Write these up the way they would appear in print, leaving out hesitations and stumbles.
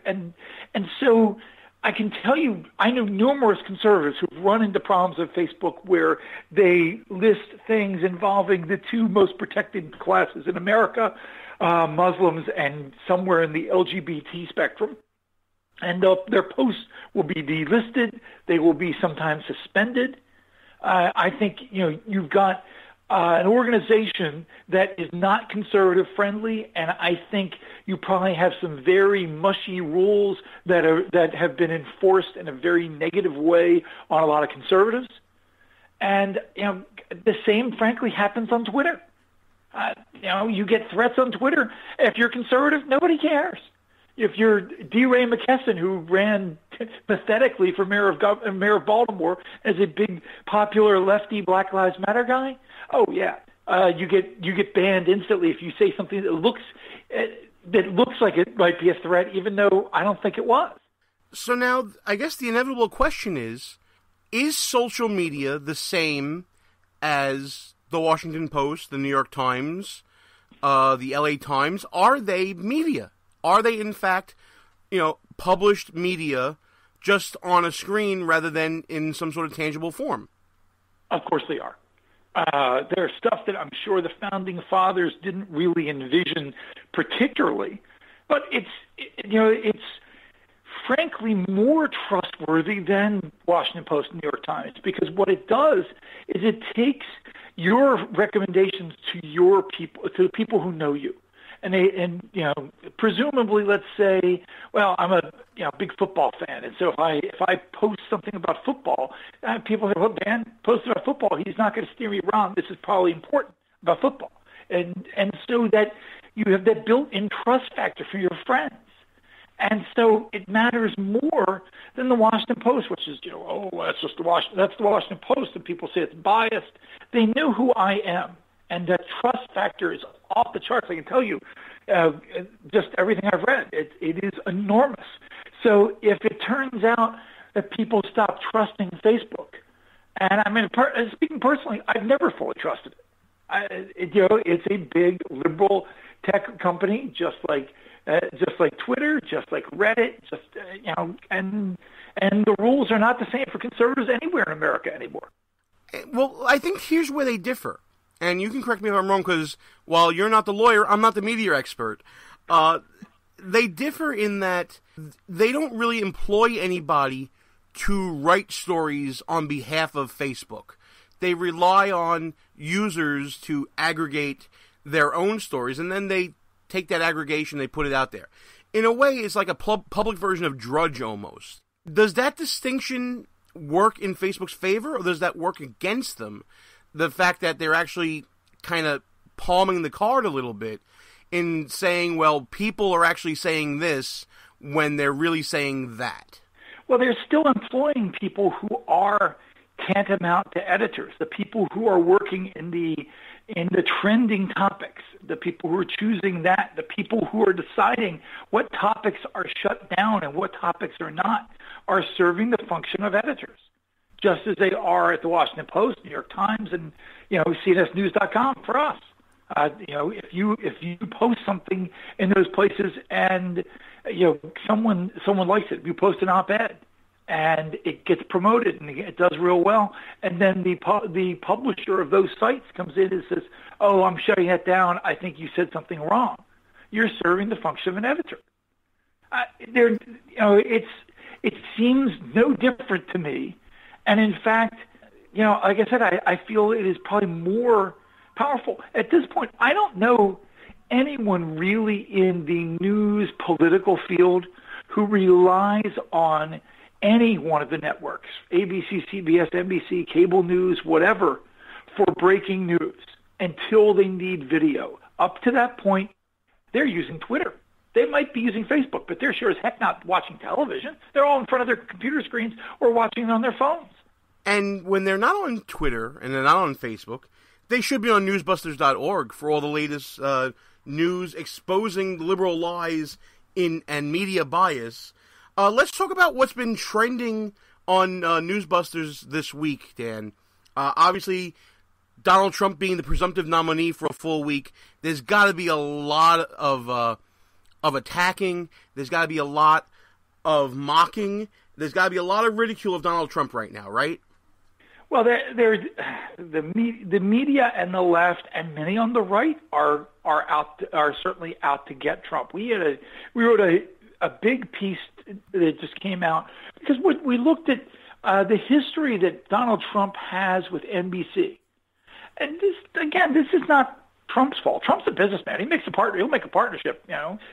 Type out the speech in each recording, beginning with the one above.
And so I can tell you, I know numerous conservatives who've run into problems on Facebook where they list things involving the two most protected classes in America, Muslims and somewhere in the LGBT spectrum. And their posts will be delisted. They will be sometimes suspended. I think, you've got an organization that is not conservative friendly, and I think you probably have some very mushy rules that have been enforced in a very negative way on a lot of conservatives. And the same, frankly, happens on Twitter. You get threats on Twitter. If you're conservative, nobody cares. If you're D. Ray McKesson, who ran pathetically for mayor of Baltimore as a big popular lefty Black Lives Matter guy, oh yeah, you get banned instantly if you say something that looks like it might be a threat, even though I don't think it was. So now, I guess the inevitable question is social media the same as the Washington Post, the New York Times, the LA Times? Are they media? Are they, in fact, published media just on a screen rather than in some sort of tangible form? Of course they are. There's stuff that I'm sure the founding fathers didn't really envision particularly, but it's frankly more trustworthy than Washington Post and New York Times, because what it does is it takes your recommendations to your people, to the people who know you. And presumably, let's say, well, I'm a big football fan, and so if I post something about football, people say, well, Dan posted about football. He's not going to steer me wrong. This is probably important about football, and so that you have that built-in trust factor for your friends, and so it matters more than the Washington Post, which is that's just the Washington Post, and people say it's biased. They know who I am. And that trust factor is off the charts. I can tell you, just everything I've read, it is enormous. So if it turns out that people stop trusting Facebook, and I mean, speaking personally, I've never fully trusted it. It's a big liberal tech company, just like Twitter, just like Reddit, and the rules are not the same for conservatives anywhere in America anymore. Well, I think here's where they differ. And you can correct me if I'm wrong, because while you're not the lawyer, I'm not the media expert. They differ in that they don't really employ anybody to write stories on behalf of Facebook. They rely on users to aggregate their own stories, and then they take that aggregation, they put it out there. In a way, it's like a public version of Drudge almost. Does that distinction work in Facebook's favor, or does that work against them? The fact that they're actually kind of palming the card a little bit in saying, well, people are actually saying this when they're really saying that. Well, they're still employing people who are tantamount to editors, the people who are working in the trending topics, the people who are choosing that, the people who are deciding what topics are shut down and what topics are not, are serving the function of editors, just as they are at the Washington Post, New York Times, and CNSnews.com for us. If you post something in those places and someone likes it, you post an op-ed and it gets promoted and it does real well, and then the publisher of those sites comes in and says, "Oh, I'm shutting that down. I think you said something wrong." You're serving the function of an editor. It seems no different to me. And in fact, like I said, I feel it is probably more powerful. At this point, I don't know anyone really in the news political field who relies on any one of the networks, ABC, CBS, NBC, cable news, whatever, for breaking news until they need video. Up to that point, they're using Twitter. They might be using Facebook, but they're sure as heck not watching television. They're all in front of their computer screens or watching it on their phones. And when they're not on Twitter and they're not on Facebook, they should be on newsbusters.org for all the latest news exposing liberal lies and media bias. Let's talk about what's been trending on Newsbusters this week, Dan. Obviously, Donald Trump being the presumptive nominee for a full week, there's got to be a lot of of attacking. There's got to be a lot of mocking. There's got to be a lot of ridicule of Donald Trump right now, right? Well, there's the media and the left and many on the right are certainly out to get Trump. We wrote a big piece that just came out because we looked at the history that Donald Trump has with NBC, and this is not Trump's fault. Trump's a businessman. He makes he'll make a partnership,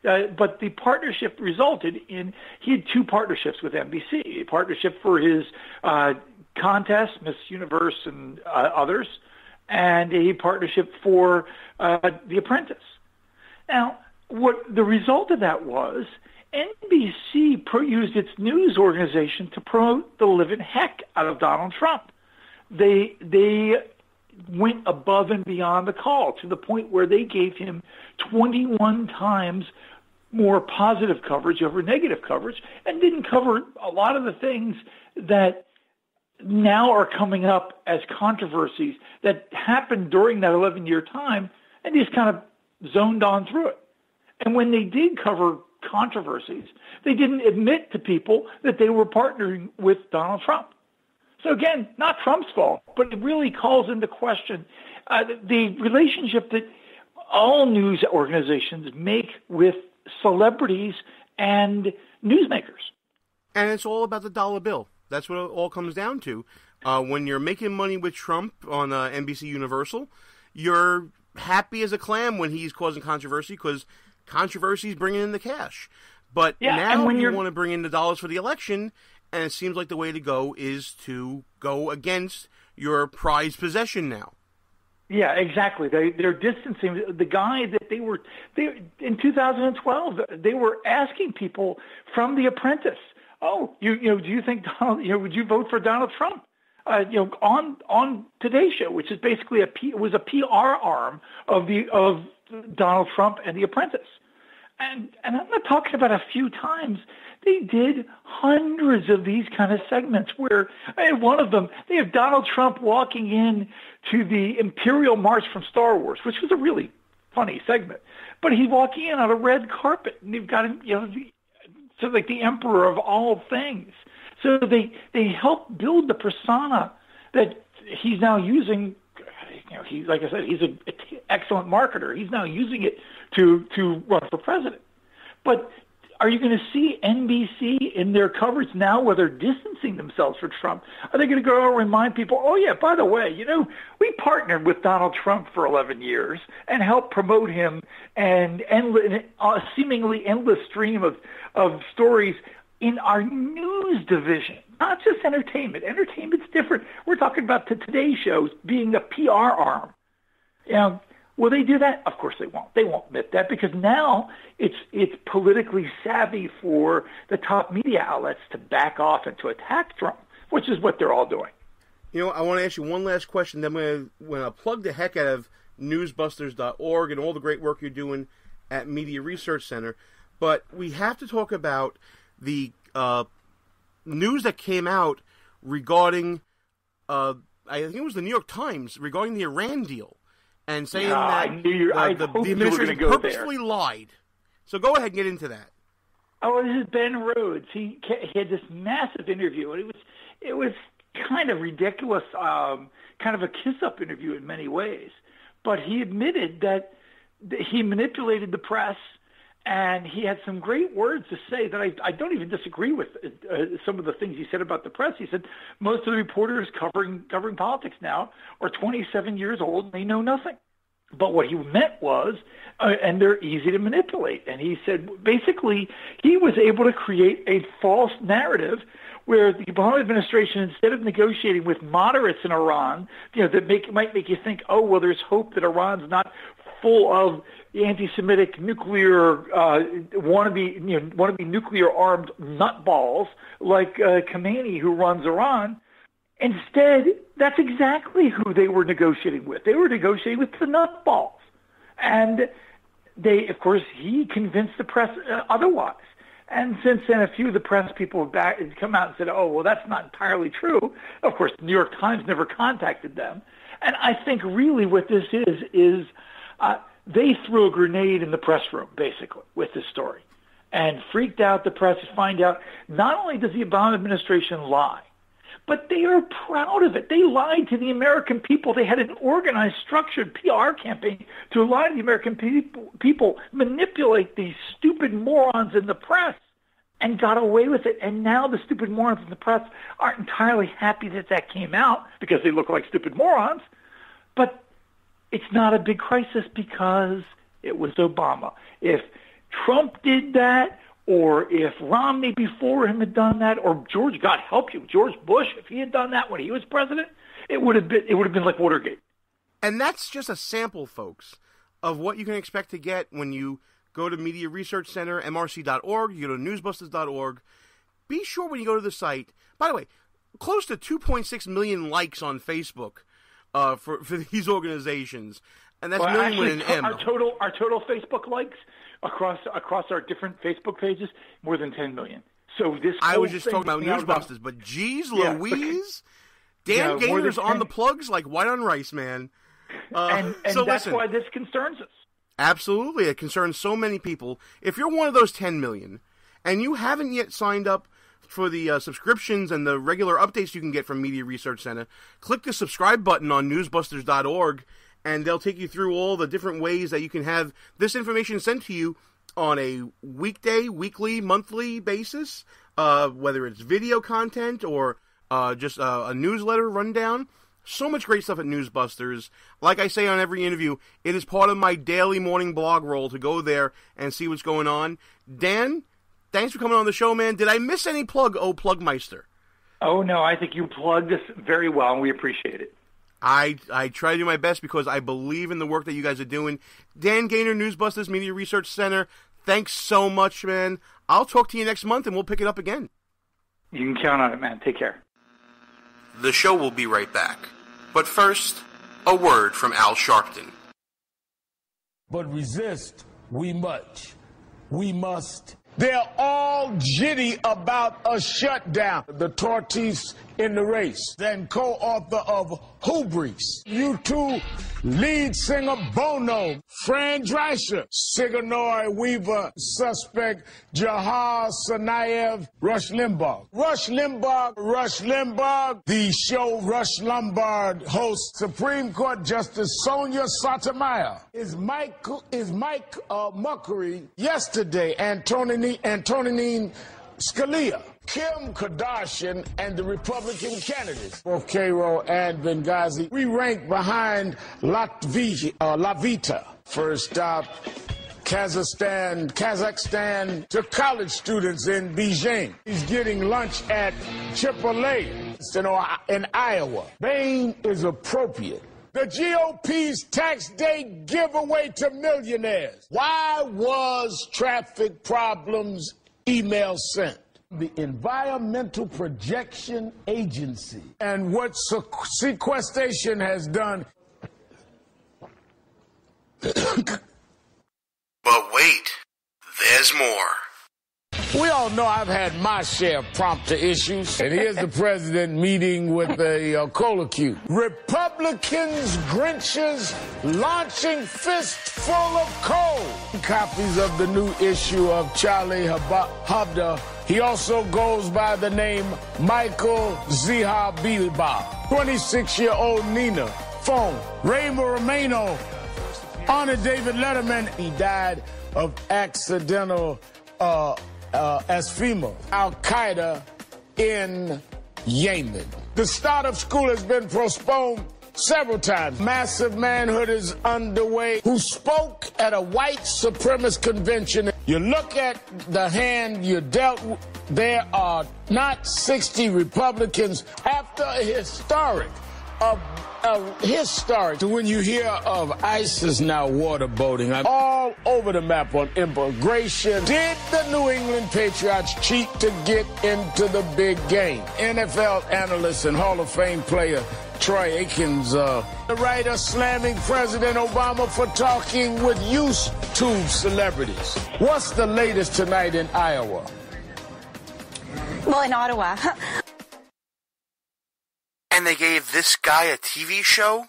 but the partnership resulted in he had two partnerships with NBC, a partnership for his contest, Miss Universe and others, and a partnership for The Apprentice. Now, what the result of that was, NBC used its news organization to promote the living heck out of Donald Trump. They went above and beyond the call to the point where they gave him 21 times more positive coverage over negative coverage and didn't cover a lot of the things that now are coming up as controversies that happened during that 11-year time, and just kind of zoned on through it. And when they did cover controversies, they didn't admit to people that they were partnering with Donald Trump. So again, not Trump's fault, but it really calls into question the relationship that all news organizations make with celebrities and newsmakers. And it's all about the dollar bill. That's what it all comes down to. When you're making money with Trump on NBC Universal, you're happy as a clam when he's causing controversy because controversy is bringing in the cash. But now you want to bring in the dollars for the election, and it seems like the way to go is to go against your prized possession now. Yeah, exactly. They're distancing the guy that they in 2012. They were asking people from The Apprentice, "Oh, do you think Donald? Would you vote for Donald Trump?" On Today's Show, which is basically was a PR arm of Donald Trump and The Apprentice, and I'm not talking about a few times. They did hundreds of these kind of segments where one of them they have Donald Trump walking in to the Imperial March from Star Wars, which was a really funny segment, but he's walking in on a red carpet, and you've got him, so like the emperor of all things. So they help build the persona that he's now using. Like I said, he's an excellent marketer. He's now using it to run for president. But are you going to see NBC in their coverage now where they're distancing themselves from Trump? Are they going to go and remind people, oh, yeah, by the way, we partnered with Donald Trump for 11 years and helped promote him and a seemingly endless stream of stories in our news division, not just entertainment. Entertainment's different. We're talking about the Today Show being a PR arm. Will they do that? Of course they won't. They won't admit that because now it's politically savvy for the top media outlets to back off and to attack Trump, which is what they're all doing. I want to ask you one last question. Then I'm going to plug the heck out of newsbusters.org and all the great work you're doing at Media Research Center. But we have to talk about the news that came out regarding, I think it was the New York Times, regarding the Iran deal, and saying that the administration purposely lied. So go ahead and get into that. Oh, this is Ben Rhodes. He had this massive interview, and it was kind of ridiculous, kind of a kiss-up interview in many ways. But he admitted that he manipulated the press. And he had some great words to say that I don't even disagree with some of the things he said about the press. He said most of the reporters covering politics now are 27 years old and they know nothing. But what he meant was, and they're easy to manipulate. And he said basically he was able to create a false narrative where the Obama administration, instead of negotiating with moderates in Iran, that might make you think, oh, well, there's hope that Iran's not full of anti-Semitic nuclear wannabe nuclear-armed nutballs like Khamenei, who runs Iran. Instead, that's exactly who they were negotiating with. They were negotiating with the nutballs, and he convinced the press otherwise. And since then, a few of the press people have come out and said, oh, well, that's not entirely true. Of course, the New York Times never contacted them. And I think really what this is they threw a grenade in the press room, basically, with this story, and freaked out the press to find out not only does the Obama administration lie, but they are proud of it. They lied to the American people. They had an organized, structured PR campaign to lie to the American people, manipulate these stupid morons in the press, and got away with it. And now the stupid morons in the press aren't entirely happy that that came out because they look like stupid morons. But it's not a big crisis because it was Obama. If Trump did that, or if Romney before him had done that, or George, God help you, George Bush, if he had done that when he was president, it would have been like Watergate. And that's just a sample, folks, of what you can expect to get when you go to Media Research Center, MRC.org, you go to newsbusters.org. Be sure when you go to the site, by the way, close to 2.6 million likes on Facebook for these organizations. And that's million with an M. Our total Facebook likes across our different Facebook pages, more than 10 million. So this I was just talking about NewsBusters, but geez Louise, Dan Gainor's on the plugs like white on rice, man. And so that's listen, why this concerns us. Absolutely, it concerns so many people. If you're one of those 10 million, and you haven't yet signed up for the subscriptions and the regular updates you can get from Media Research Center, click the subscribe button on newsbusters.org, and they'll take you through all the different ways that you can have this information sent to you on a weekday, weekly, monthly basis, whether it's video content or just a newsletter rundown. So much great stuff at NewsBusters. Like I say on every interview, it is part of my daily morning blog roll to go there and see what's going on. Dan, thanks for coming on the show, man. Did I miss any plug, Plugmeister? Oh, no, I think you plugged us very well, and we appreciate it. I try to do my best because I believe in the work that you guys are doing. Dan Gainor, NewsBusters Media Research Center, thanks so much, man. I'll talk to you next month, and we'll pick it up again. You can count on it, man. Take care. The show will be right back. But first, a word from Al Sharpton. But resist we must. They're all jitty about a shutdown. The tortoise in the race, then co-author of Hubris. U2 lead singer Bono, Fran Drescher, Sigourney Weaver, suspect Jahar Tsarnaev, Rush Limbaugh. Rush Limbaugh, the show Rush Lombard hosts Supreme Court Justice Sonia Sotomayor. Is Mike Muckery yesterday, Antonin Scalia, Kim Kardashian, and the Republican candidates, both Cairo and Benghazi. We rank behind Lavita. First stop, Kazakhstan to college students in Beijing. He's getting lunch at Chipotle in Iowa. Bain is appropriate. The GOP's tax day giveaway to millionaires. Why was traffic problems email sent? The Environmental Projection Agency and what sequestration has done. But wait, there's more. We all know I've had my share of prompter issues. And here's the president meeting with a cola cube. Republicans, Grinches, launching fistful of coal. Copies of the new issue of Charlie Hebdo. He also goes by the name Michael Zahabilba. 26-year-old Nina. Phone. Ray Romano. Honor David Letterman. He died of accidental asphyxia. Al-Qaeda in Yemen. The start of school has been postponed several times. Massive manhood is underway. Who spoke at a white supremacist convention. You look at the hand you dealt with, there are not 60 Republicans after a historic when you hear of ISIS now waterboating. I'm all over the map on immigration. Did the New England Patriots cheat to get into the big game? NFL analyst and Hall of Fame player Troy Aikens, the writer slamming President Obama for talking with YouTube celebrities. What's the latest tonight in Iowa? Well, in Ottawa. And they gave this guy a TV show?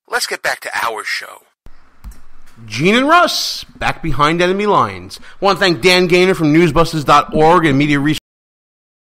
Let's get back to our show. Gene and Russ, back behind enemy lines. I want to thank Dan Gainor from NewsBusters.org and Media Research